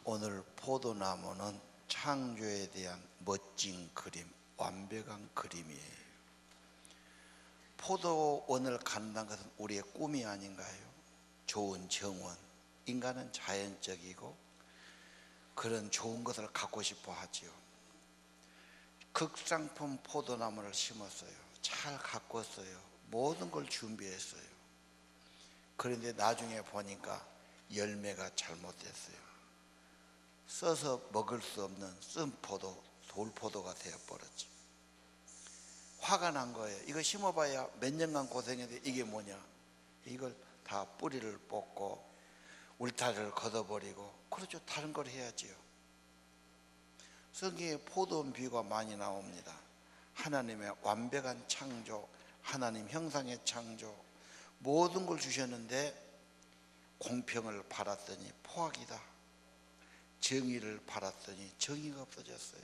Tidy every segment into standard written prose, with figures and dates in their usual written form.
오늘 포도나무는 창조에 대한 멋진 그림, 완벽한 그림이에요. 포도원을 간다는 것은 우리의 꿈이 아닌가요? 좋은 정원. 인간은 자연적이고 그런 좋은 것을 갖고 싶어 하지요. 극상품 포도나무를 심었어요. 잘 가꿨어요. 모든 걸 준비했어요. 그런데 나중에 보니까 열매가 잘못됐어요. 써서 먹을 수 없는 쓴포도, 돌포도가 되어버렸죠. 화가 난 거예요. 이거 심어봐야 몇 년간 고생했는데 이게 뭐냐. 이걸 다 뿌리를 뽑고 울타리를 걷어버리고, 그렇죠. 다른 걸 해야지요. 성경에 포도원 비유가 많이 나옵니다. 하나님의 완벽한 창조, 하나님 형상의 창조, 모든 걸 주셨는데 공평을 바랐더니 포악이다. 정의를 바랐더니 정의가 없어졌어요.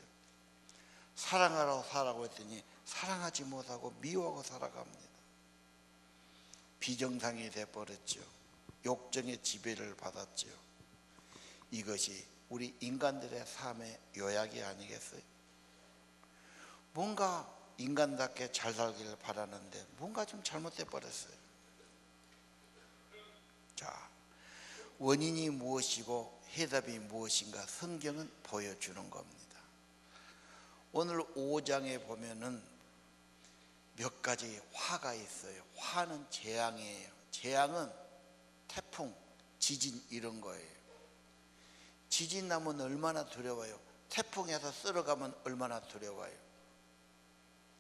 사랑하라고 했더니 사랑하지 못하고 미워하고 살아갑니다. 비정상이 되어버렸죠. 욕정의 지배를 받았죠. 이것이 우리 인간들의 삶의 요약이 아니겠어요? 뭔가 인간답게 잘 살기를 바라는데 뭔가 좀 잘못돼 버렸어요. 자, 원인이 무엇이고 해답이 무엇인가 성경은 보여주는 겁니다. 오늘 5장에 보면은 몇 가지 화가 있어요. 화는 재앙이에요. 재앙은 태풍, 지진 이런 거예요. 지진 나면 얼마나 두려워요. 태풍에서 쓸어가면 얼마나 두려워요.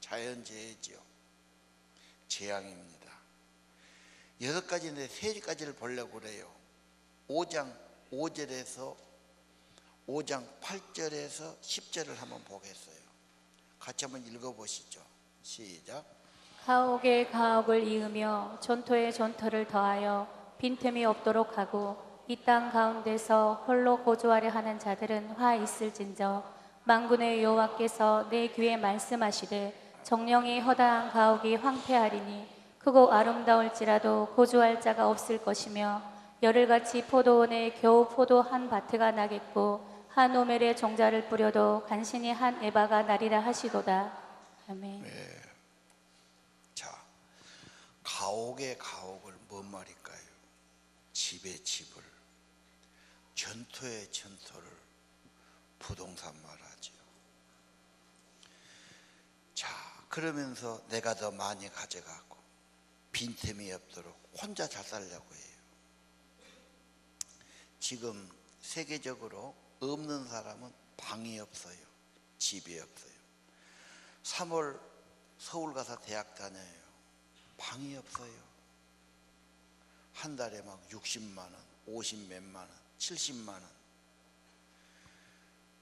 자연재해지요. 재앙입니다. 6가지인데 3가지를 보려고 그래요. 5장 5절에서 5장 8절에서 10절을 한번 보겠어요. 같이 한번 읽어보시죠. 시작. 가옥에 가옥을 이으며 전토에 전토를 더하여 빈틈이 없도록 하고 이 땅 가운데서 홀로 고조하려 하는 자들은 화 있을진저 만군의 여호와께서 내 귀에 말씀하시되 정령이 허다한 가옥이 황폐하리니 크고 아름다울지라도 고조할 자가 없을 것이며 열흘같이 포도원에 겨우 포도 한 바트가 나겠고 한 오멜의 종자를 뿌려도 간신히 한 에바가 나리라 하시도다. 아멘. 네. 자, 가옥의 가옥을 뭔 말일까요? 집의 집을, 전토의 전토를 부동산 말하죠. 자, 그러면서 내가 더 많이 가져가고 빈틈이 없도록 혼자 잘 살려고 해요. 지금 세계적으로 없는 사람은 방이 없어요. 집이 없어요. 3월 서울 가서 대학 다녀요. 방이 없어요. 한 달에 막 60만 원, 50몇만 원, 70만 원.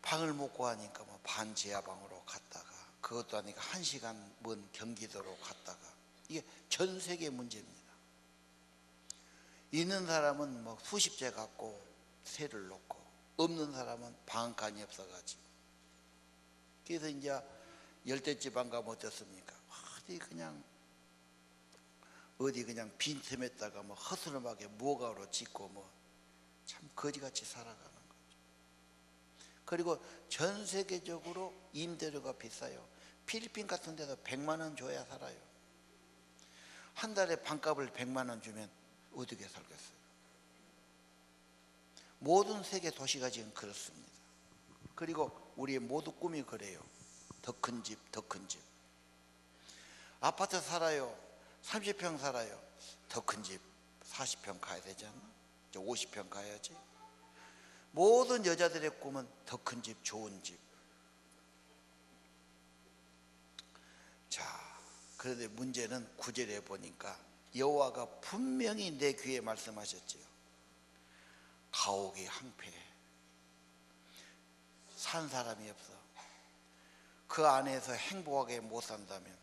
방을 못 구하니까 뭐 반지하방으로 갔다가, 그것도 아니까 1시간 먼 경기도로 갔다가, 이게 전 세계 문제입니다. 있는 사람은 뭐 수십 채 갖고 세를 놓고, 없는 사람은 방 한 칸이 없어가지고. 그래서 이제 열대지방 가면 어떻습니까? 어디 그냥 빈틈에다가 뭐 허스름하게 무허가로 짓고 뭐 참 거지같이 살아가는 거죠. 그리고 전 세계적으로 임대료가 비싸요. 필리핀 같은 데도 100만 원 줘야 살아요. 한 달에 방값을 100만 원 주면 어떻게 살겠어요? 모든 세계 도시가 지금 그렇습니다. 그리고 우리의 모두 꿈이 그래요. 더 큰 집, 더 큰 집. 아파트 살아요. 30평 살아요. 더 큰 집 40평 가야 되지 않나? 이제 50평 가야지. 모든 여자들의 꿈은 더 큰 집, 좋은 집. 자, 그런데 문제는 9절에 보니까 여호와가 분명히 내 귀에 말씀하셨지요. 가옥이 황폐해. 산 사람이 없어. 그 안에서 행복하게 못 산다면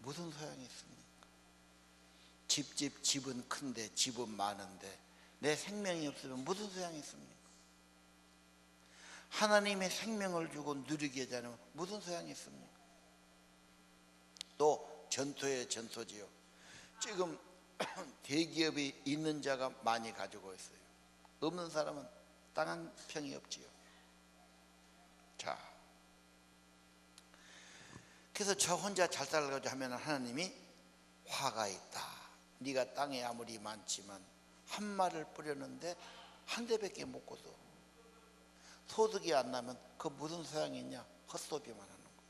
무슨 소용이 있습니까? 집은 큰데, 집은 많은데 내 생명이 없으면 무슨 소용이 있습니까? 하나님의 생명을 주고 누리게 하자면 무슨 소용이 있습니까? 또 전토의 전토지요. 지금 대기업이 있는 자가 많이 가지고 있어요. 없는 사람은 땅 한 평이 없지요. 자, 그래서 저 혼자 잘 살려고 하면 하나님이 화가 있다. 네가 땅에 아무리 많지만 한 말을 뿌렸는데 한 대밖에 못 거둬. 소득이 안 나면 그 무슨 소양이 있냐? 헛소비만 하는 거예요.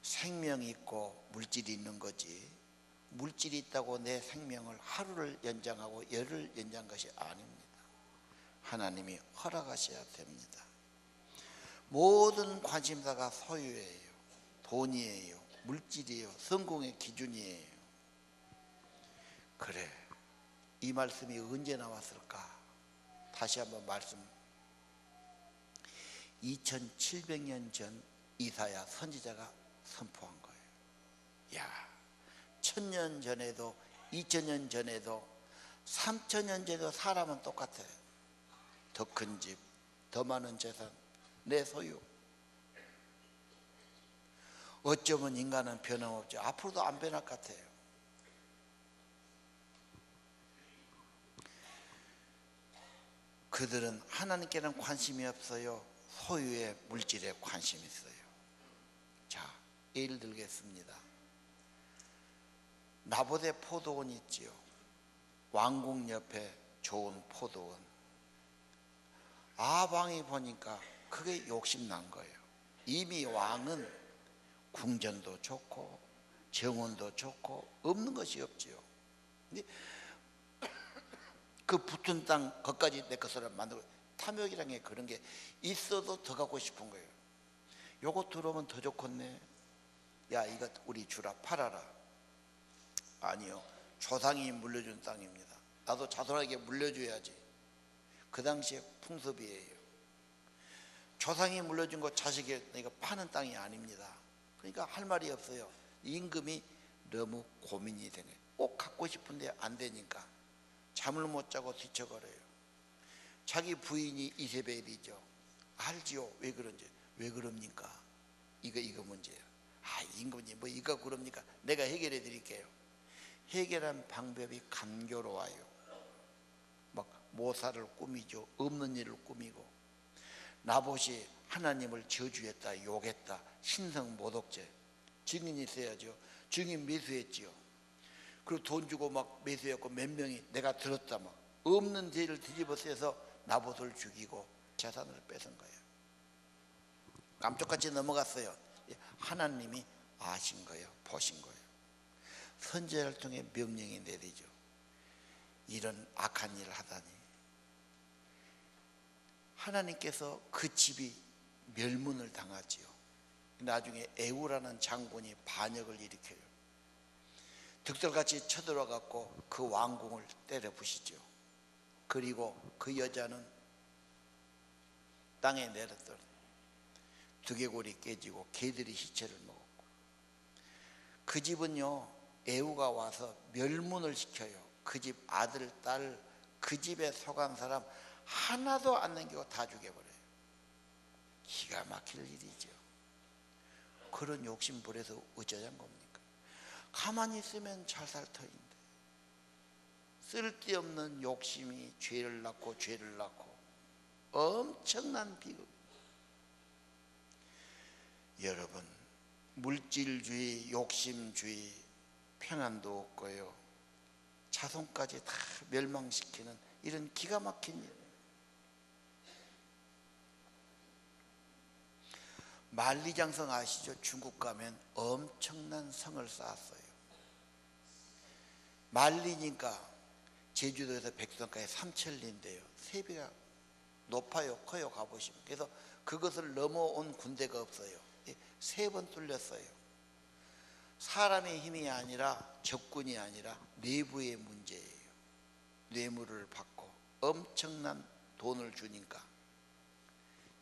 생명이 있고 물질이 있는 거지, 물질이 있다고 내 생명을 하루를 연장하고 열을 연장한 것이 아닙니다. 하나님이 허락하셔야 됩니다. 모든 관심사가 소유예요. 돈이에요. 물질이에요. 성공의 기준이에요. 그래, 이 말씀이 언제 나왔을까? 다시 한번 말씀. 2700년 전 이사야 선지자가 선포한 거예요. 야, 1000년 전에도 2000년 전에도 3000년 전에도 사람은 똑같아요. 더 큰 집, 더 많은 재산, 내 소유. 어쩌면 인간은 변함없죠. 앞으로도 안 변할 것 같아요. 그들은 하나님께는 관심이 없어요. 소유의 물질에 관심이 있어요. 자, 예를 들겠습니다. 나보대 포도원 있지요. 왕궁 옆에 좋은 포도원. 아방이 보니까 그게 욕심난 거예요. 이미 왕은 궁전도 좋고 정원도 좋고 없는 것이 없지요. 근데 그 붙은 땅 거기까지 내 것으로 만들고, 탐욕이라는 게 그런 게 있어도 더 갖고 싶은 거예요. 요거 들어오면 더 좋겠네. 야, 이거 우리 주라, 팔아라. 아니요, 조상이 물려준 땅입니다. 나도 자손에게 물려줘야지. 그 당시에 풍습이에요. 조상이 물려준 거 자식이 이거 파는 땅이 아닙니다. 그러니까 할 말이 없어요. 임금이 너무 고민이 되네. 꼭 갖고 싶은데 안 되니까 잠을 못 자고 뒤척거려요. 자기 부인이 이세벨이죠. 알지요, 왜 그런지. 왜 그럽니까? 이거 문제예요. 아, 임금님 뭐 이거 그럽니까? 내가 해결해 드릴게요. 해결한 방법이 감교로워요. 막 모사를 꾸미죠. 없는 일을 꾸미고. 나봇이 하나님을 저주했다, 욕했다, 신성모독죄. 증인이 있어야죠. 증인 매수했지요. 그리고 돈 주고 막 매수했고, 몇 명이 내가 들었다 막 없는 죄를 뒤집어 쓰여서 나봇을 죽이고 재산을 뺏은 거예요. 깜짝같이 넘어갔어요. 하나님이 아신 거예요. 보신 거예요. 선지자를 통해 명령이 내리죠. 이런 악한 일을 하다니. 하나님께서 그 집이 멸문을 당하지요. 나중에 에우라는 장군이 반역을 일으켜요. 득달같이 쳐들어와 갖고 그 왕궁을 때려 부시죠. 그리고 그 여자는 땅에 내렸더니 두개골이 깨지고 개들이 시체를 먹었고, 그 집은요, 에우가 와서 멸문을 시켜요. 그 집 아들, 딸, 그 집에 속한 사람 하나도 안 남기고 다 죽여버려요. 기가 막힐 일이죠. 그런 욕심 부려서 어쩌자는 겁니까? 가만히 있으면 잘 살 터인데 쓸데없는 욕심이 죄를 낳고 죄를 낳고 엄청난 비극. 여러분, 물질주의, 욕심주의, 평안도 없고요, 자손까지 다 멸망시키는 이런 기가 막힌 일. 만리장성 아시죠? 중국 가면 엄청난 성을 쌓았어요. 만리니까 제주도에서 백성까지 3천리인데요. 3배가 높아요. 커요. 가보시면. 그래서 그것을 넘어온 군대가 없어요. 3번 뚫렸어요. 사람의 힘이 아니라, 적군이 아니라 내부의 문제예요. 뇌물을 받고 엄청난 돈을 주니까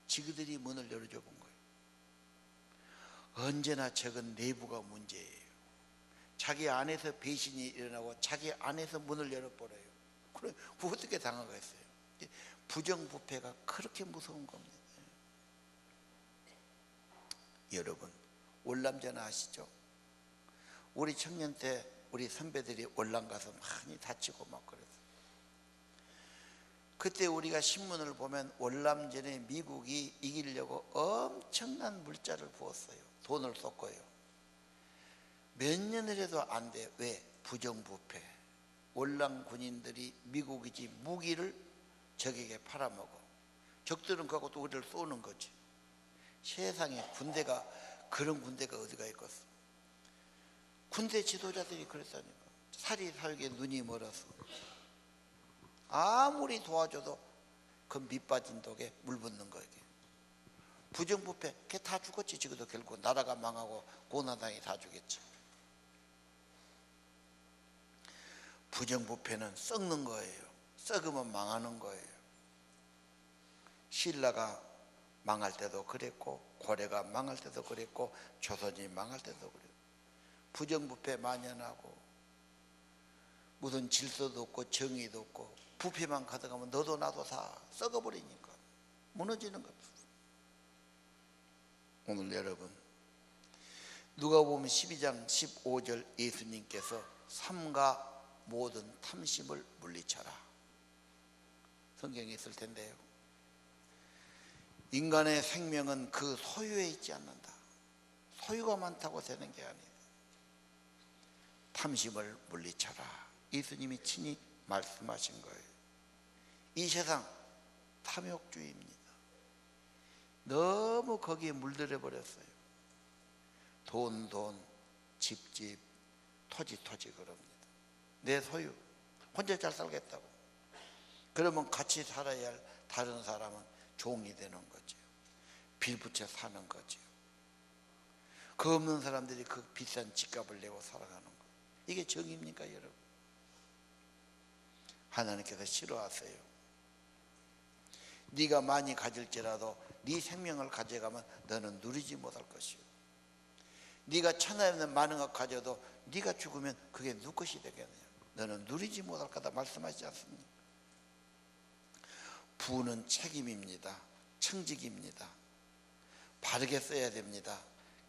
지그들이 문을 열어줘 본 거예요. 언제나 적은 내부가 문제예요. 자기 안에서 배신이 일어나고 자기 안에서 문을 열어버려요. 그래, 어떻게 당하겠어요? 부정부패가 그렇게 무서운 겁니다. 여러분, 월남전 아시죠? 우리 청년 때 우리 선배들이 월남 가서 많이 다치고 막 그랬어요. 그때 우리가 신문을 보면 월남전에 미국이 이기려고 엄청난 물자를 부었어요. 돈을 쏟고요. 몇 년을 해도 안 돼. 왜? 부정부패. 월남 군인들이 미국이지 무기를 적에게 팔아먹어. 적들은 그하고 또 우리를 쏘는 거지. 세상에 군대가, 그런 군대가 어디가 있겠어. 군대 지도자들이 그랬다니까. 살이 살게 눈이 멀어서 아무리 도와줘도 그 밑빠진 독에 물 붓는 거예요. 부정부패, 걔 다 죽었지. 지금도 결국 나라가 망하고 고나당이 다 죽였지. 부정부패는 썩는 거예요. 썩으면 망하는 거예요. 신라가 망할 때도 그랬고, 고려가 망할 때도 그랬고, 조선이 망할 때도 그랬고, 부정부패 만연하고 무슨 질서도 없고 정의도 없고 부패만 가득하면 너도 나도 다 썩어버리니까 무너지는 겁니다. 오늘 여러분, 누가복음 12장 15절 예수님께서 삼가 모든 탐심을 물리쳐라. 성경에 있을 텐데요. 인간의 생명은 그 소유에 있지 않는다. 소유가 많다고 되는 게 아니다. 탐심을 물리쳐라. 예수님이 친히 말씀하신 거예요. 이 세상 탐욕주의입니다. 너무 거기에 물들여 버렸어요. 돈, 집, 토지 그럽니다. 내 소유, 혼자 잘 살겠다고. 그러면 같이 살아야 할 다른 사람은 종이 되는 거죠. 빌붙여 사는 거죠. 그 없는 사람들이 그 비싼 집값을 내고 살아가는 거예요. 이게 정의입니까, 여러분? 하나님께서 싫어하세요. 네가 많이 가질지라도 네 생명을 가져가면 너는 누리지 못할 것이요. 네가 천하에 있는 많은 것 가져도 네가 죽으면 그게 누구 것이 되겠느냐. 너는 누리지 못할 거다 말씀하시지 않습니까? 부는 책임입니다. 청직입니다. 바르게 써야 됩니다.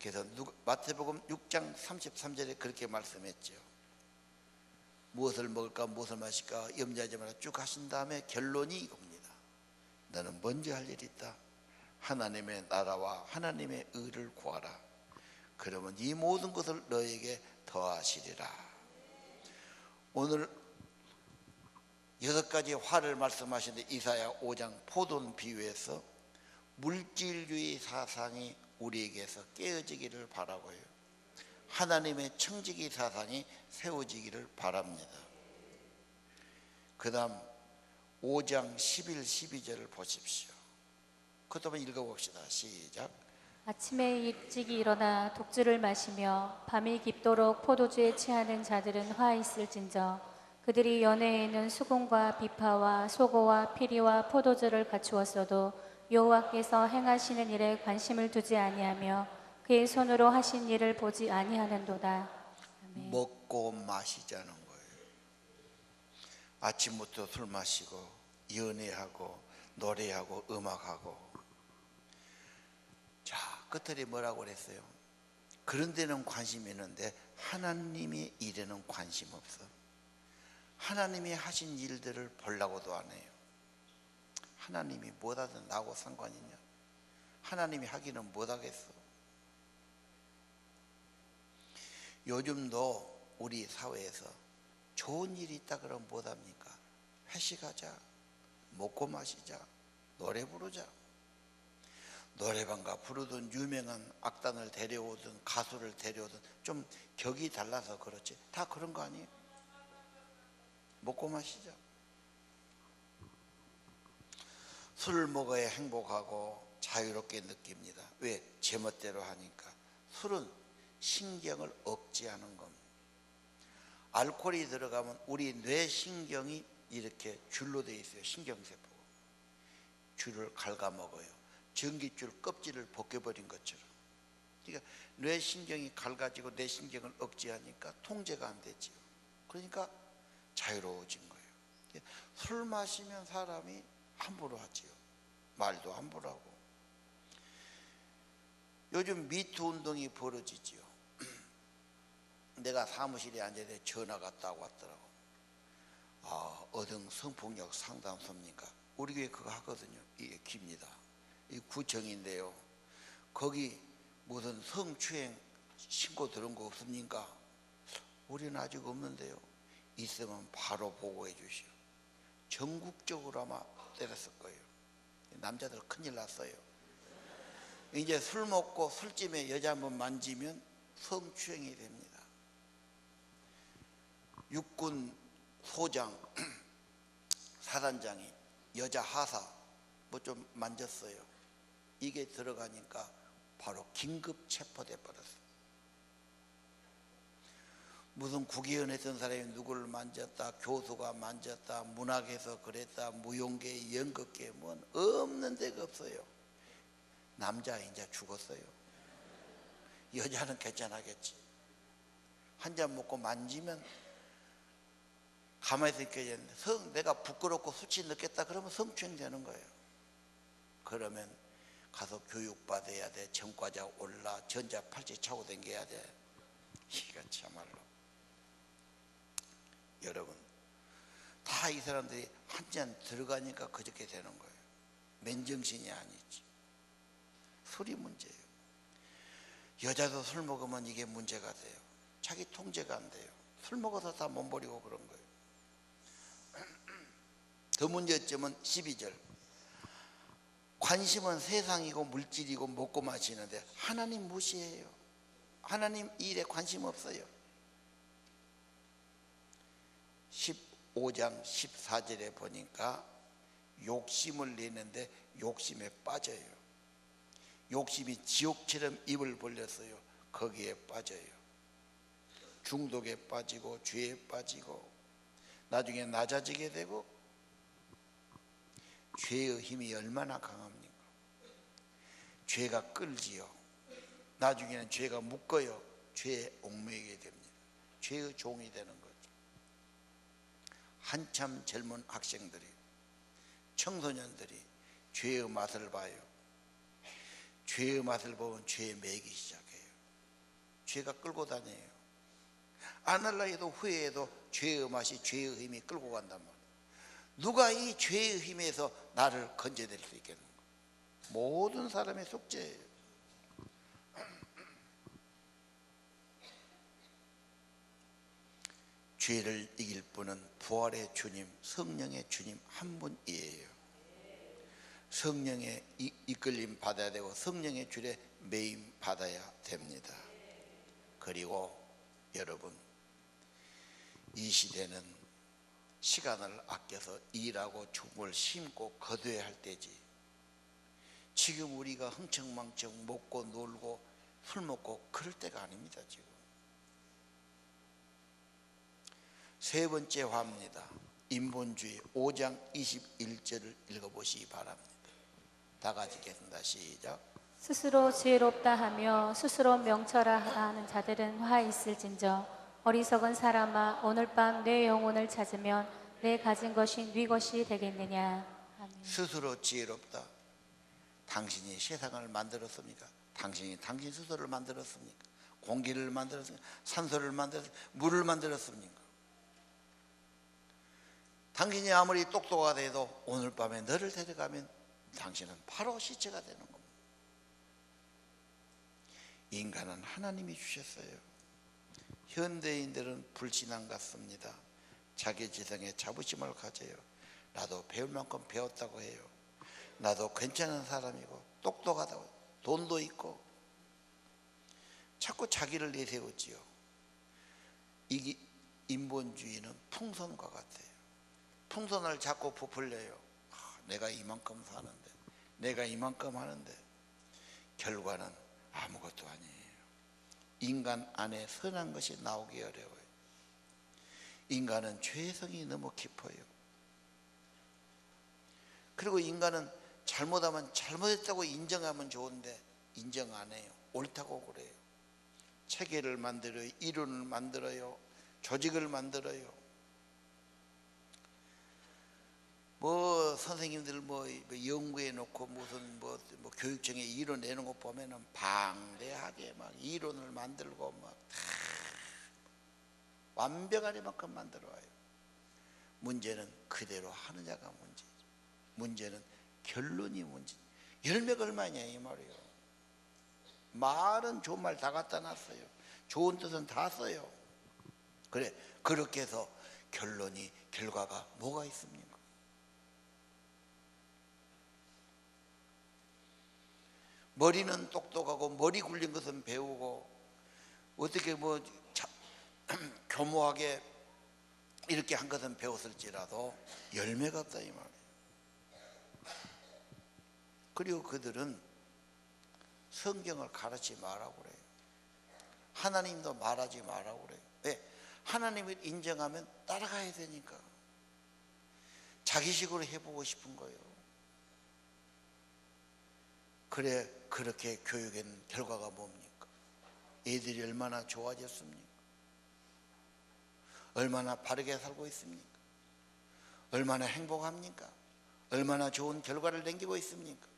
그래서 마태복음 6장 33절에 그렇게 말씀했죠. 무엇을 먹을까 무엇을 마실까 염려하지 마라 쭉 하신 다음에 결론이 이겁니다. 너는 먼저 할 일이 있다. 하나님의 나라와 하나님의 의를 구하라. 그러면 이 모든 것을 너에게 더하시리라. 오늘 6가지 화를 말씀하시는데 이사야 5장 포도원 비유에서 물질주의 사상이 우리에게서 깨어지기를 바라고요. 하나님의 청지기 사상이 세워지기를 바랍니다. 그 다음 5장 11, 12절을 보십시오. 그것도 한번 읽어봅시다. 시작. 아침에 일찍이 일어나 독주를 마시며 밤이 깊도록 포도주에 취하는 자들은 화 있을진저. 그들이 연회에는 수금과 비파와 소고와 피리와 포도주를 갖추었어도 여호와께서 행하시는 일에 관심을 두지 아니하며 그의 손으로 하신 일을 보지 아니하는도다. 아멘. 먹고 마시자는 거예요. 아침부터 술 마시고 연애하고 노래하고 음악하고. 자, 끝들이 뭐라고 그랬어요? 그런 데는 관심이 있는데 하나님의 일에는 관심 없어. 하나님이 하신 일들을 보려고도 안 해요. 하나님이 뭐하든 나하고 상관이냐? 하나님이 하기는 못하겠어. 요즘도 우리 사회에서 좋은 일이 있다 그러면 못합니까? 회식하자, 먹고 마시자, 노래 부르자. 노래방 가 부르든 유명한 악단을 데려오든 가수를 데려오든 좀 격이 달라서 그렇지 다 그런 거 아니에요? 먹고 마시자. 술을 먹어야 행복하고 자유롭게 느낍니다. 왜? 제멋대로 하니까. 술은 신경을 억제하는 겁니다. 알코올이 들어가면 우리 뇌신경이 이렇게 줄로 되어 있어요. 신경세포가 줄을 갉아먹어요. 전깃줄 껍질을 벗겨버린 것처럼. 그러니까 뇌신경이 갈가지고 뇌신경을 억제하니까 통제가 안 되죠. 그러니까 자유로워진 거예요. 술 마시면 사람이 함부로 하지요. 말도 함부로 하고. 요즘 미투 운동이 벌어지지요. 내가 사무실에 앉아있는데 전화가 딱 왔더라고. 어등 성폭력 상담소입니까? 우리 교회 그거 하거든요. 이게 깁니다. 이 구청인데요. 거기 무슨 성추행 신고 들은 거 없습니까? 우리는 아직 없는데요. 있으면 바로 보고해 주시오. 전국적으로 아마 때렸을 거예요. 남자들 큰일 났어요. 이제 술 먹고 술집에 여자 한번 만지면 성추행이 됩니다. 육군 소장, 사단장이 여자 하사 뭐 좀 만졌어요. 이게 들어가니까 바로 긴급 체포돼 버렸어요. 무슨 국회의원 했던 사람이 누구를 만졌다, 교수가 만졌다, 문학에서 그랬다, 무용계, 연극계 뭐 없는 데가 없어요. 남자 이제 죽었어요. 여자는 괜찮아겠지. 한 잔 먹고 만지면 가만히 있게 내가 부끄럽고 수치 느꼈다 그러면 성추행 되는 거예요. 그러면 가서 교육받아야 돼. 전과자 올라 전자 팔찌 차고 다녀야 돼. 이거 참말로 여러분 다 이 사람들이 한 잔 들어가니까 그렇게 되는 거예요. 맨정신이 아니지. 술이 문제예요. 여자도 술 먹으면 이게 문제가 돼요. 자기 통제가 안 돼요. 술 먹어서 다 몸버리고 그런 거예요. 더 문제점은 12절. 관심은 세상이고 물질이고 먹고 마시는데 하나님 무시해요. 하나님 일에 관심 없어요. 15장 14절에 보니까 욕심을 내는데 욕심에 빠져요. 욕심이 지옥처럼 입을 벌렸어요. 거기에 빠져요. 중독에 빠지고 죄에 빠지고 나중에 낮아지게 되고. 죄의 힘이 얼마나 강합니까? 죄가 끌지요. 나중에는 죄가 묶어요. 죄에 얽매이게 됩니다. 죄의 종이 되는 거죠. 한참 젊은 학생들이, 청소년들이 죄의 맛을 봐요. 죄의 맛을 보면 죄에 매이기 시작해요. 죄가 끌고 다녀요. 안 할라 해도 후회해도 죄의 맛이 죄의 힘이 끌고 간단 말이에요. 누가 이 죄의 힘에서 나를 건져낼 수 있겠는가? 모든 사람의 속죄예요. 죄를 이길 분은 부활의 주님, 성령의 주님 한 분이에요. 성령의 이끌림 받아야 되고 성령의 줄에 매임 받아야 됩니다. 그리고 여러분, 이 시대는 시간을 아껴서 일하고 죽을 심고 거둬야 할 때지. 지금 우리가 흥청망청 먹고 놀고 술 먹고 그럴 때가 아닙니다. 지금 세 번째 화입니다. 인본주의 5장 21절을 읽어보시기 바랍니다. 다 같이 읽겠습니다. 시작. 스스로 지혜롭다 하며 스스로 명철하다 하는 자들은 화 있을진저 어리석은 사람아 오늘 밤 내 영혼을 찾으면 내 가진 것이 네 것이 되겠느냐. 아멘. 스스로 지혜롭다. 당신이 세상을 만들었습니까? 당신 스스로를 만들었습니까? 공기를 만들었습니까? 산소를 만들었습니까? 물을 만들었습니까? 당신이 아무리 똑똑하다 해도 오늘 밤에 너를 데려가면 당신은 바로 시체가 되는 겁니다. 인간은 하나님이 주셨어요. 현대인들은 불신앙 같습니다. 자기 지성에 자부심을 가져요. 나도 배울 만큼 배웠다고 해요. 나도 괜찮은 사람이고 똑똑하다고, 돈도 있고 자꾸 자기를 내세우지요. 이게 인본주의는 풍선과 같아요. 풍선을 자꾸 부풀려요. 내가 이만큼 사는데, 내가 이만큼 하는데 결과는 아무것도 아니에요. 인간 안에 선한 것이 나오기 어려워요. 인간은 죄성이 너무 깊어요. 그리고 인간은 잘못하면 잘못했다고 인정하면 좋은데 인정 안 해요. 옳다고 그래요. 체계를 만들어요. 이론을 만들어요. 조직을 만들어요. 뭐 선생님들 뭐 연구해 놓고 무슨 뭐 교육청에 이론 내는 거 보면은 방대하게 막 이론을 만들고 막 완벽한 이만큼 만들어 와요. 문제는 그대로 하느냐가 문제죠. 문제는 결론이 문제. 열매가 얼마냐 이 말이에요. 말은 좋은 말 다 갖다 놨어요. 좋은 뜻은 다 써요. 그래, 그렇게 해서 결과가 뭐가 있습니까? 머리는 똑똑하고 머리 굴린 것은 배우고 어떻게 교모하게 이렇게 한 것은 배웠을지라도 열매가 없다 이 말이에요. 그리고 그들은 성경을 가르치지 말라고 그래요. 하나님도 말하지 말라고 그래요. 왜? 하나님을 인정하면 따라가야 되니까. 자기식으로 해보고 싶은 거예요. 그래, 그렇게 교육한 결과가 뭡니까? 애들이 얼마나 좋아졌습니까? 얼마나 바르게 살고 있습니까? 얼마나 행복합니까? 얼마나 좋은 결과를 남기고 있습니까?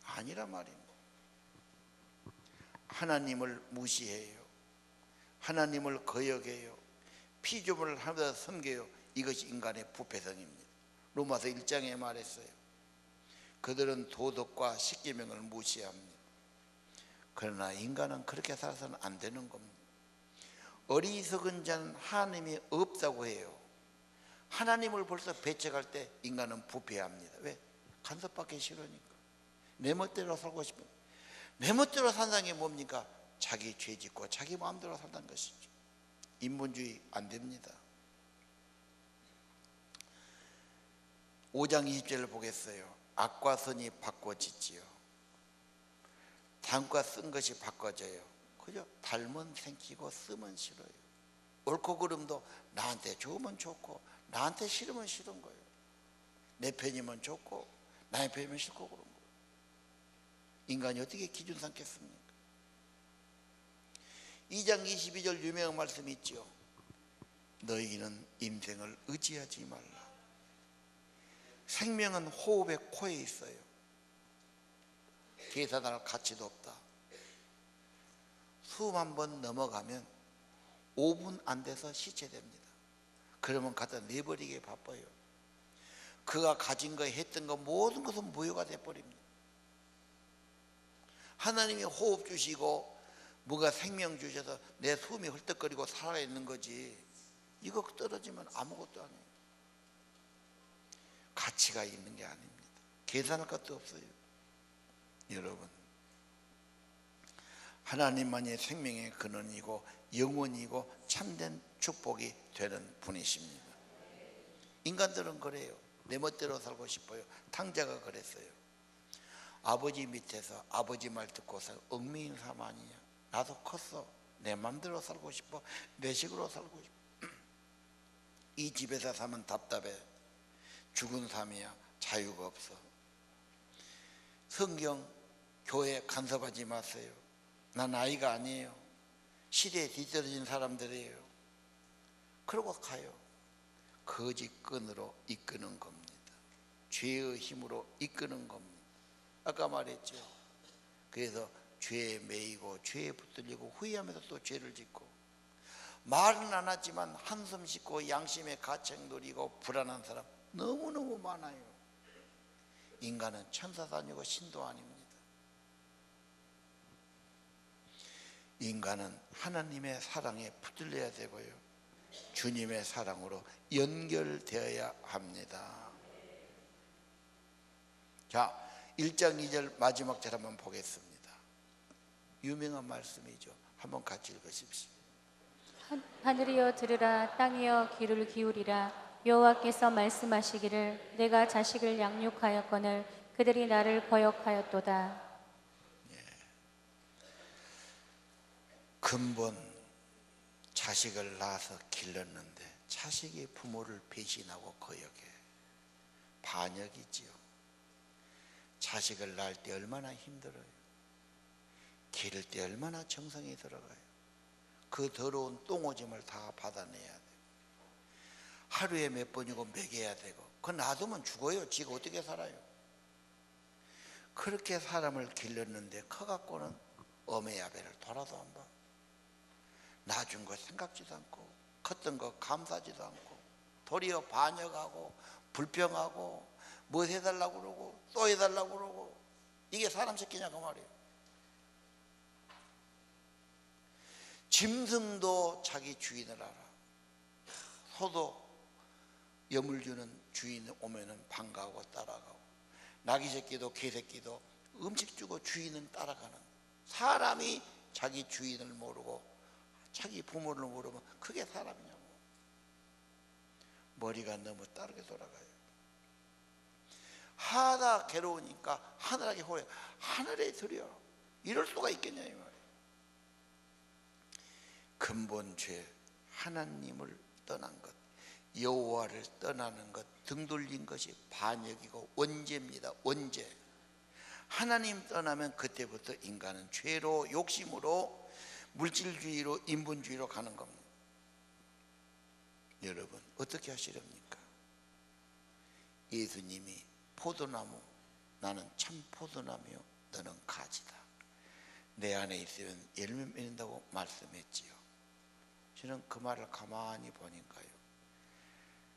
아니란 말입니다. 하나님을 무시해요. 하나님을 거역해요. 피조물을 하나도 섬겨요. 이것이 인간의 부패성입니다. 로마서 1장에 말했어요. 그들은 도덕과 십계명을 무시합니다. 그러나 인간은 그렇게 살아서는 안 되는 겁니다. 어리석은 자는 하나님이 없다고 해요. 하나님을 벌써 배척할 때 인간은 부패합니다. 왜? 간섭받기 싫으니까. 내 멋대로 살고 싶은. 내 멋대로 산다는 게 뭡니까? 자기 죄 짓고 자기 마음대로 산다는 것이죠. 인본주의 안 됩니다. 5장 20절을 보겠어요. 악과 선이 바꿔지지요. 단과 쓴 것이 바꿔져요. 그죠? 달면 생기고 쓰면 싫어요. 옳고 그름도 나한테 좋으면 좋고 나한테 싫으면 싫은 거예요. 내 편이면 좋고 나의 편이면 싫고 그런 거예요. 인간이 어떻게 기준 삼겠습니까? 2장 22절 유명한 말씀이 있죠. 너희는 인생을 의지하지 말라. 생명은 호흡의 코에 있어요. 계산할 가치도 없다. 숨 한 번 넘어가면 5분 안 돼서 시체됩니다. 그러면 갖다 내버리기에 바빠요. 그가 가진 거 했던 거 모든 것은 무효가 돼버립니다. 하나님이 호흡 주시고 뭐가 생명 주셔서 내 숨이 헐떡거리고 살아있는 거지, 이거 떨어지면 아무것도 아니에요. 가치가 있는 게 아닙니다. 계산할 것도 없어요. 여러분, 하나님만이 생명의 근원이고 영원이고 참된 축복이 되는 분이십니다. 인간들은 그래요. 내 멋대로 살고 싶어요. 탕자가 그랬어요. 아버지 밑에서 아버지 말 듣고서 얽매인 삶 아니냐. 나도 컸어. 내 맘대로 살고 싶어. 내 식으로 살고 싶어. 이 집에서 사면 답답해. 죽은 삶이야. 자유가 없어. 성경, 교회 간섭하지 마세요. 난 아이가 아니에요. 시대에 뒤떨어진 사람들이에요. 그러고 가요. 거짓끈으로 이끄는 겁니다. 죄의 힘으로 이끄는 겁니다. 아까 말했죠. 그래서 죄에 매이고 죄에 붙들리고 후회하면서 또 죄를 짓고, 말은 안 하지만 한숨 씻고 양심의 가책 누리고 불안한 사람 너무너무 많아요. 인간은 천사도 아니고 신도 아닙니다. 인간은 하나님의 사랑에 붙들려야 되고요, 주님의 사랑으로 연결되어야 합니다. 자, 1장 2절 마지막 절 한번 보겠습니다. 유명한 말씀이죠. 한번 같이 읽으십시오. 하늘이여 들으라, 땅이여 귀를 기울이라. 여호와께서 말씀하시기를 내가 자식을 양육하였거늘 그들이 나를 거역하였도다. 근본 자식을 낳아서 길렀는데 자식이 부모를 배신하고 거역해. 반역이지요. 자식을 낳을 때 얼마나 힘들어요. 기를 때 얼마나 정성이 들어가요. 그 더러운 똥오줌을 다 받아내야 돼요. 하루에 몇 번이고 먹여야 되고, 그거 놔두면 죽어요. 지가 어떻게 살아요. 그렇게 사람을 길렀는데 커갖고는 어메야배를 돌아도 안 봐. 낳아준 거 생각지도 않고 컸던 거 감사지도 않고 도리어 반역하고 불평하고 뭐 해달라고 그러고 또 해달라고 그러고, 이게 사람 새끼냐고 말이에요. 짐승도 자기 주인을 알아. 소도 염을 주는 주인 오면은 반가워 따라가고, 나귀 새끼도 개 새끼도 음식 주고 주인은 따라가는. 사람이 자기 주인을 모르고 자기 부모를 모르면 그게 사람이냐고. 머리가 너무 다르게 돌아가요. 하다 괴로우니까 하늘에게 호래, 하늘에 드려. 이럴 수가 있겠냐 이 말이에요. 근본 죄, 하나님을 떠난 것, 여호와를 떠나는 것, 등 돌린 것이 반역이고 원죄입니다. 원죄. 하나님 떠나면 그때부터 인간은 죄로, 욕심으로, 물질주의로, 인본주의로 가는 겁니다. 여러분 어떻게 하시렵니까? 예수님이 포도나무, 나는 참 포도나무요 너는 가지다, 내 안에 있으면 열매 맺는다고 말씀했지요. 저는 그 말을 가만히 보니까요,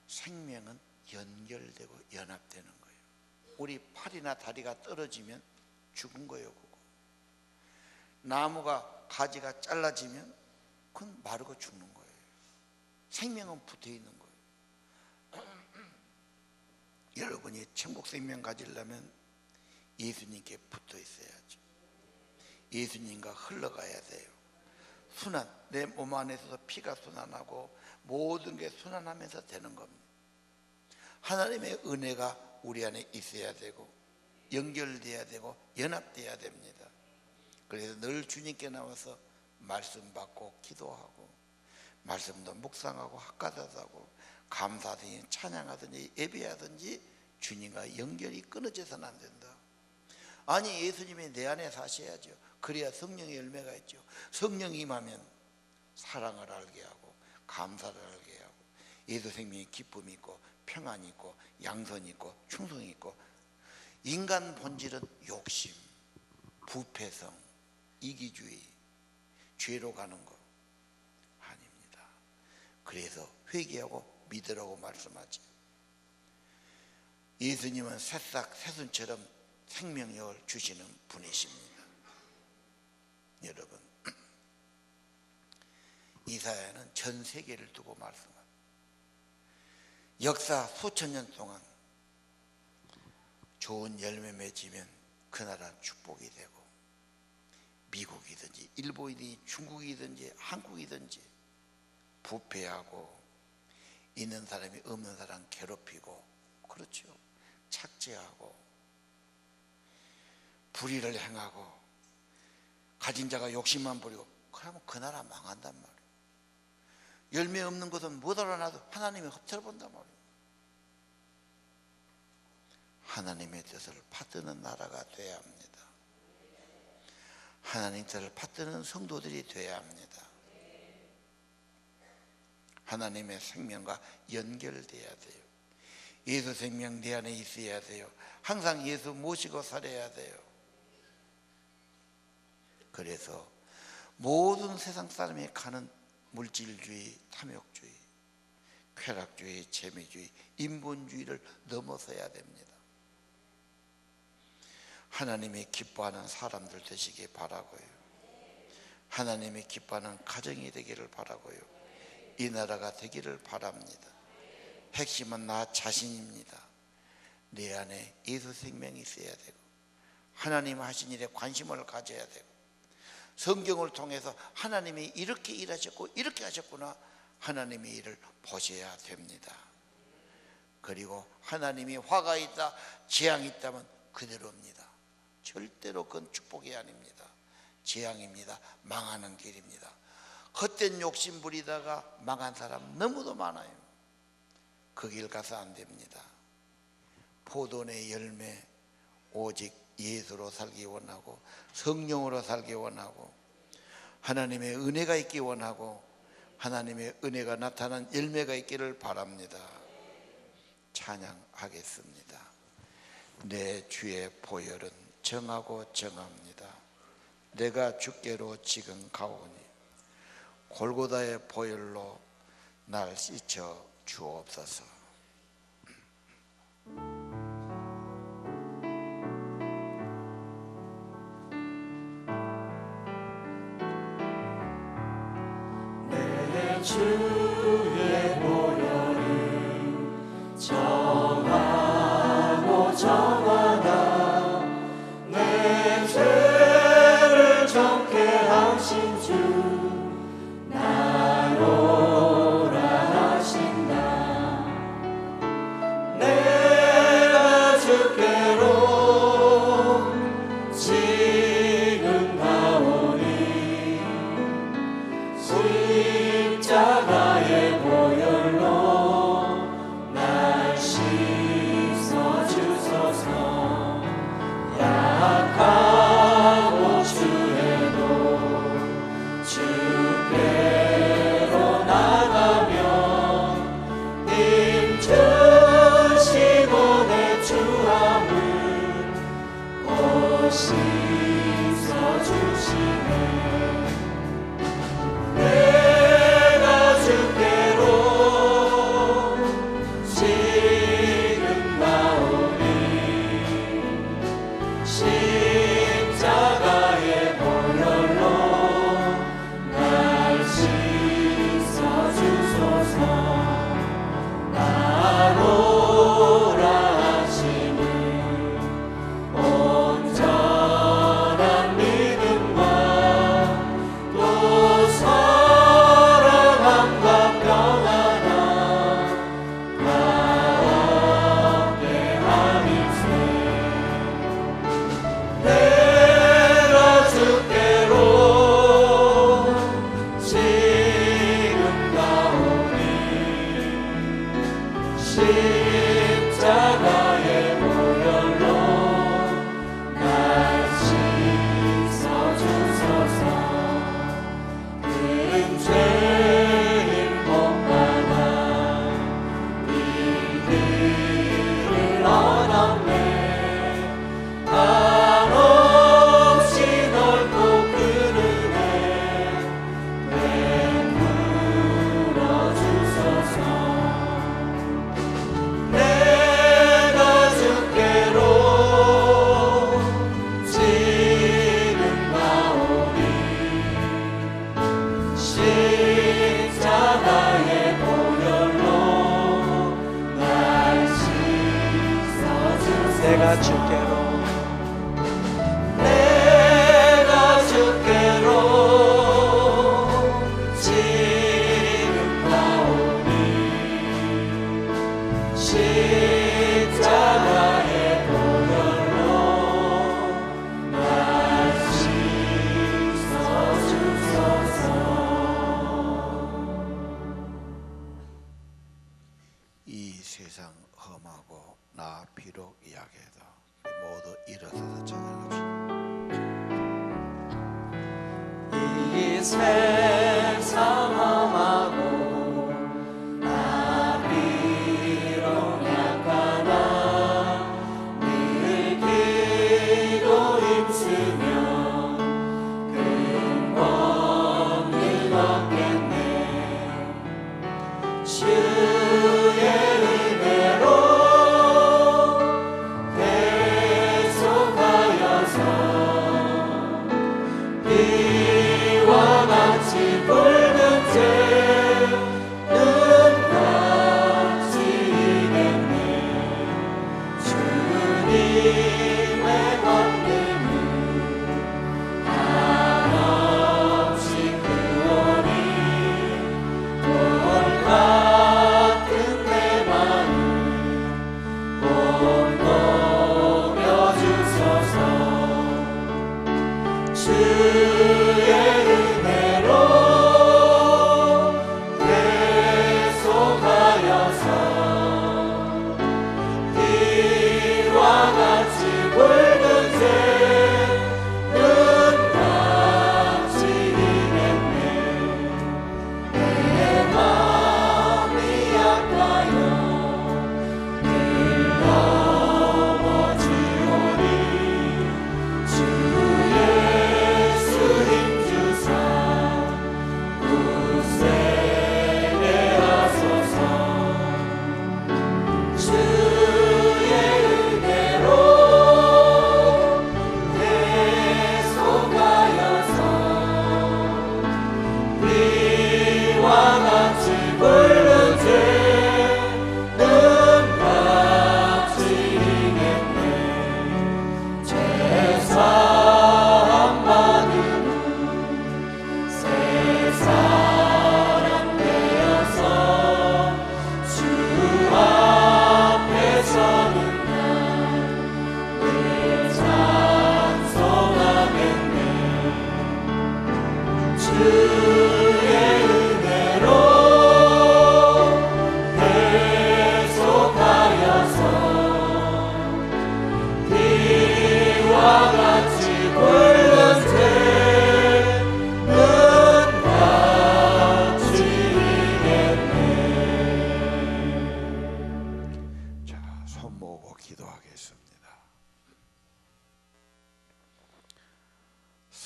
생명은 연결되고 연합되는 거예요. 우리 팔이나 다리가 떨어지면 죽은 거예요. 그거. 나무가 가지가 잘라지면 그건 마르고 죽는 거예요. 생명은 붙어 있는 거예요. 여러분이 천국 생명 가지려면 예수님께 붙어 있어야죠. 예수님과 흘러가야 돼요. 순환, 내 몸 안에서 피가 순환하고 모든 게 순환하면서 되는 겁니다. 하나님의 은혜가 우리 안에 있어야 되고 연결돼야 되고 연합돼야 됩니다. 그래서 늘 주님께 나와서 말씀 받고 기도하고, 말씀도 묵상하고 학가다도 하고, 감사하든지 찬양하든지 예배하든지 주님과 연결이 끊어져서는 안 된다. 아니, 예수님이 내 안에 사셔야죠. 그래야 성령의 열매가 있죠. 성령이 임하면 사랑을 알게 하고 감사를 알게 하고, 예수 생명의 기쁨이 있고 평안이 있고 양선이 있고 충성이 있고. 인간 본질은 욕심, 부패성, 이기주의, 죄로 가는 거 아닙니다. 그래서 회개하고 믿으라고 말씀하지. 예수님은 새싹 새순처럼 생명력을 주시는 분이십니다. 여러분, 이사야는 전 세계를 두고 말씀합니다. 역사 수천 년 동안 좋은 열매 맺으면 그 나라 축복이 되고, 미국이든지 일본이든지 중국이든지 한국이든지 부패하고 있는 사람이 없는 사람 괴롭히고, 그렇죠, 착취하고 불의를 행하고 가진 자가 욕심만 부리고, 그러면 그 나라 망한단 말이에요. 열매 없는 것은 못 알아놔도 하나님이 흡혈 본단 말이에요. 하나님의 뜻을 받드는 나라가 돼야 합니다. 하나님 뜻을 받드는 성도들이 돼야 합니다. 하나님의 생명과 연결돼야 돼요. 예수 생명 내 안에 있어야 돼요. 항상 예수 모시고 살아야 돼요. 그래서 모든 세상 사람이 가는 물질주의, 탐욕주의, 쾌락주의, 재미주의, 인본주의를 넘어서야 됩니다. 하나님이 기뻐하는 사람들 되시기 바라고요. 하나님이 기뻐하는 가정이 되기를 바라고요. 이 나라가 되기를 바랍니다. 핵심은 나 자신입니다. 내 안에 예수 생명이 있어야 되고, 하나님 하신 일에 관심을 가져야 되고, 성경을 통해서 하나님이 이렇게 일하셨고 이렇게 하셨구나, 하나님의 일을 보셔야 됩니다. 그리고 하나님이 화가 있다, 재앙이 있다면 그대로입니다. 절대로 그건 축복이 아닙니다. 재앙입니다. 망하는 길입니다. 헛된 욕심 부리다가 망한 사람 너무도 많아요. 그 길 가서 안 됩니다. 포도의 열매, 오직 예수로 살기 원하고 성령으로 살기 원하고 하나님의 은혜가 있기 원하고 하나님의 은혜가 나타난 열매가 있기를 바랍니다. 찬양하겠습니다. 내 주의 보혈은 정하고 정합니다. 내가 주께로 지금 가오니 골고다의 보혈로 날 씻어 주옵소서. 주의 보혈을 정하고 정하다 내 죄를 정케 하신 주 나로라 하신다. 내가 주께로 지금 나오니 십자가의 보혈로 날 씻어 주소서. 약하고 주에도 주께로 나가며 힘 주시고 내 주함을 곧 씻어 주시네. 내가 주께로 지금 나오니 십자가의 보혈로 날 씻어 주소서. 나로라 하시니 온전한 믿음과 또 사랑함과 평안함 다 얻게 하리세. 내가 주께로 지금 나오니 십자가의 보혈로 날 씻어 주소서. 큰 죄인 복받아 이 길을 얻었네. 한없이 넓고 큰 은혜 베풀어 주소서. 내가 주께로 지금 나오니 십자가의 보혈로 날 씻어 주소서. 내가 주께로 지금 나오니 십자가의 보혈로 날 씻어 주소서. 이 세상 험하고 나 비록 약해도 모두 일어서서 찬양합시다. 이 세상 험하고 나 비록 약하나 늘 기도 힘쓰며 큰 권능 얻겠네. 주의 은혜로 계속하여서 비와 같이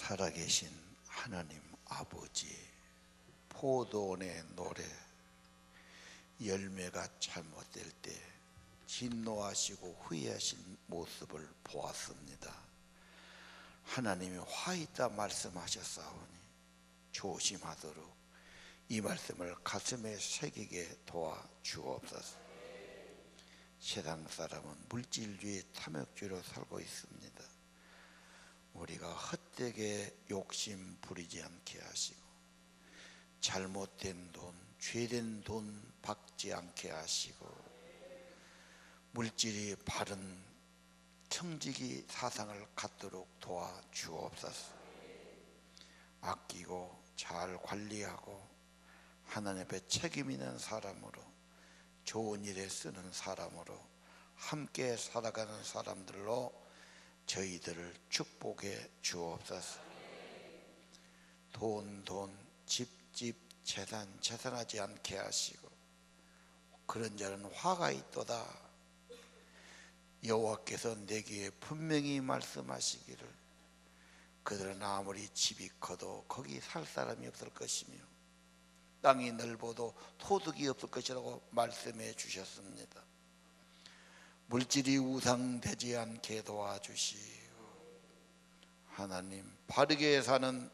살아계신 하나님 아버지, 포도원의 노래, 열매가 잘못될 때 진노하시고 후회하신 모습을 보았습니다. 하나님이 화 있다 말씀하셨사오니 조심하도록 이 말씀을 가슴에 새기게 도와 주옵소서. 세상 사람은 물질주의, 탐욕주의로 살고 있습니다. 우리가 헛되게 욕심 부리지 않게 하시고 잘못된 돈, 죄된 돈 받지 않게 하시고 물질이 바른 청지기 사상을 갖도록 도와 주옵소서. 아끼고 잘 관리하고 하나님 앞에 책임 있는 사람으로, 좋은 일에 쓰는 사람으로, 함께 살아가는 사람들로 저희들을 축복해 주옵소서. 돈, 집, 재산하지 않게 하시고 그런 자는 화가 있도다. 여호와께서 내게 분명히 말씀하시기를 그들은 아무리 집이 커도 거기 살 사람이 없을 것이며 땅이 넓어도 토득이 없을 것이라고 말씀해 주셨습니다. 물질이 우상되지 않게 도와주시고 하나님 바르게 사는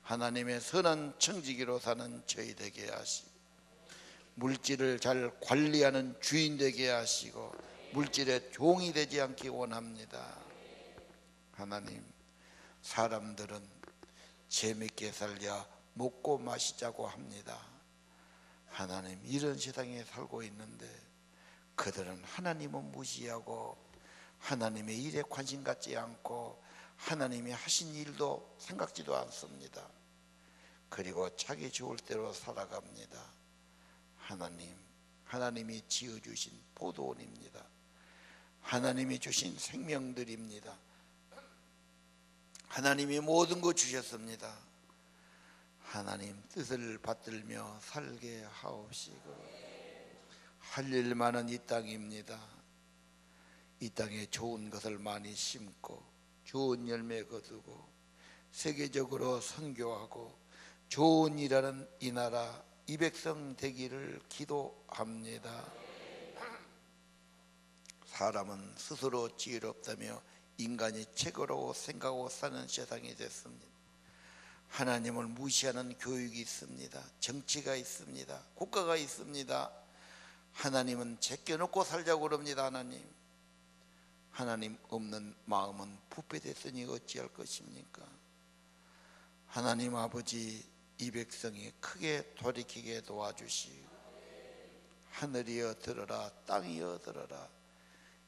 하나님의 선한 청지기로 사는 저희 되게 하시고 물질을 잘 관리하는 주인 되게 하시고 물질의 종이 되지 않기 원합니다. 하나님, 사람들은 재밌게 살자 먹고 마시자고 합니다. 하나님, 이런 세상에 살고 있는데 그들은 하나님은 무시하고 하나님의 일에 관심 갖지 않고 하나님이 하신 일도 생각지도 않습니다. 그리고 자기 좋을 대로 살아갑니다. 하나님이 지어주신 포도원입니다. 하나님이 주신 생명들입니다. 하나님이 모든 것 주셨습니다. 하나님 뜻을 받들며 살게 하옵시고 할 일 많은 이 땅입니다. 이 땅에 좋은 것을 많이 심고 좋은 열매 거두고 세계적으로 선교하고 좋은 일하는 이 나라 이 백성 되기를 기도합니다. 사람은 스스로 지혜롭다며 인간이 최고라고 생각하고 사는 세상이 됐습니다. 하나님을 무시하는 교육이 있습니다. 정치가 있습니다. 국가가 있습니다. 하나님은 제껴놓고 살자고 그럽니다. 하나님 없는 마음은 부패됐으니 어찌할 것입니까? 하나님 아버지, 이 백성이 크게 돌이키게 도와주시고 하늘이여 들어라, 땅이여 들어라.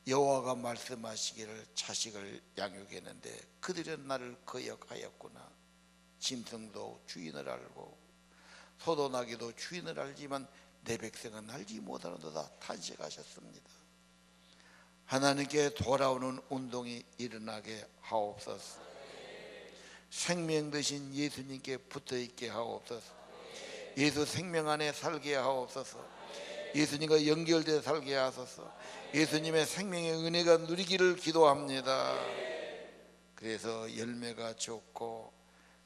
여호와가 말씀하시기를 자식을 양육했는데 그들은 나를 거역하였구나. 짐승도 주인을 알고 소도 나귀도 주인을 알지만 내 백성은 알지 못하는도다 탄식하셨습니다. 하나님께 돌아오는 운동이 일어나게 하옵소서. 생명 되신 예수님께 붙어있게 하옵소서. 예수 생명 안에 살게 하옵소서. 예수님과 연결되어 살게 하소서. 예수님의 생명의 은혜가 누리기를 기도합니다. 그래서 열매가 좋고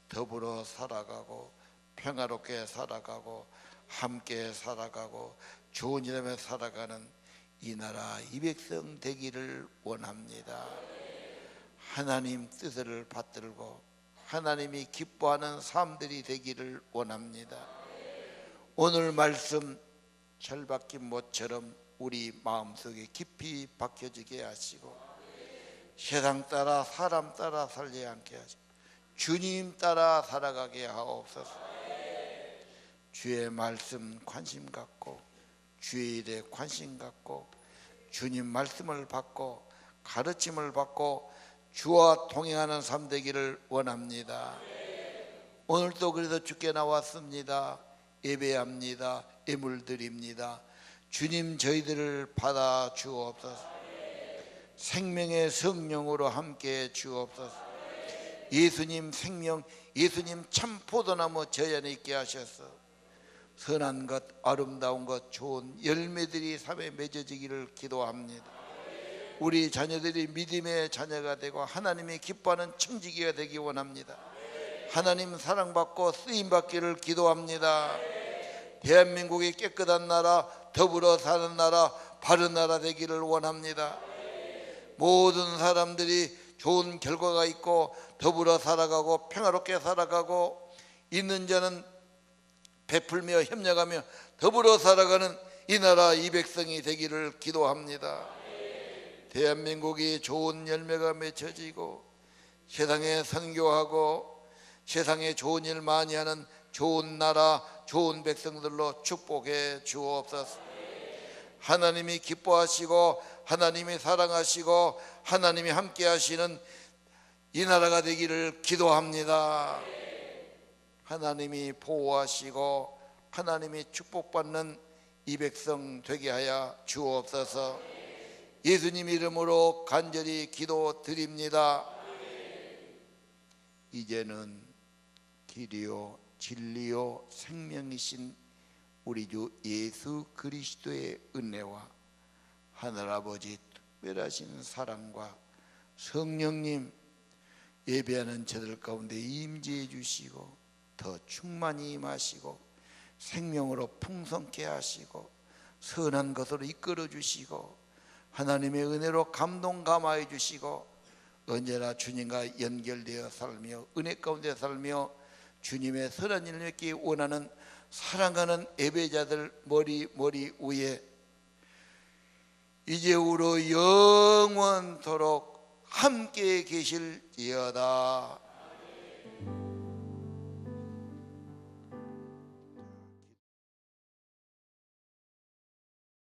더불어 살아가고 평화롭게 살아가고 함께 살아가고 좋은 일하며 살아가는 이 나라 이 백성 되기를 원합니다. 하나님 뜻을 받들고 하나님이 기뻐하는 삶들이 되기를 원합니다. 오늘 말씀 철박힌 못처럼 우리 마음속에 깊이 박혀지게 하시고 세상 따라 사람 따라 살지 않게 하시고 주님 따라 살아가게 하옵소서. 주의 말씀 관심 갖고 주의 일에 관심 갖고 주님 말씀을 받고 가르침을 받고 주와 동행하는 삶 되기를 원합니다. 오늘도 그래서 주께 나왔습니다. 예배합니다. 예물드립니다. 주님 저희들을 받아 주옵소서. 생명의 성령으로 함께 주옵소서. 예수님 생명, 예수님 참 포도나무 저희 안에 있게 하셔서 선한 것, 아름다운 것, 좋은 열매들이 삶에 맺어지기를 기도합니다. 우리 자녀들이 믿음의 자녀가 되고 하나님이 기뻐하는 청지기가 되기 원합니다. 하나님 사랑받고 쓰임받기를 기도합니다. 대한민국이 깨끗한 나라, 더불어 사는 나라, 바른 나라 되기를 원합니다. 모든 사람들이 좋은 결과가 있고 더불어 살아가고 평화롭게 살아가고 있는 자는 베풀며 협력하며 더불어 살아가는 이 나라 이 백성이 되기를 기도합니다. 대한민국이 좋은 열매가 맺혀지고 세상에 선교하고 세상에 좋은 일 많이 하는 좋은 나라 좋은 백성들로 축복해 주옵소서. 하나님이 기뻐하시고 하나님이 사랑하시고 하나님이 함께 하시는 이 나라가 되기를 기도합니다. 하나님이 보호하시고 하나님이 축복받는 이 백성 되게 하여 주옵소서. 예수님 이름으로 간절히 기도드립니다. 이제는 길이요 진리요 생명이신 우리 주 예수 그리스도의 은혜와 하늘아버지 특별하신 사랑과 성령님 예배하는 저들 가운데 임재해 주시고 더 충만히 임하시고 생명으로 풍성케 하시고 선한 것으로 이끌어 주시고 하나님의 은혜로 감동 감화해 주시고 언제나 주님과 연결되어 살며 은혜 가운데 살며 주님의 선한 일을 맺기 원하는 사랑하는 예배자들 머리 위에 이제후로 영원토록 함께 계실지어다.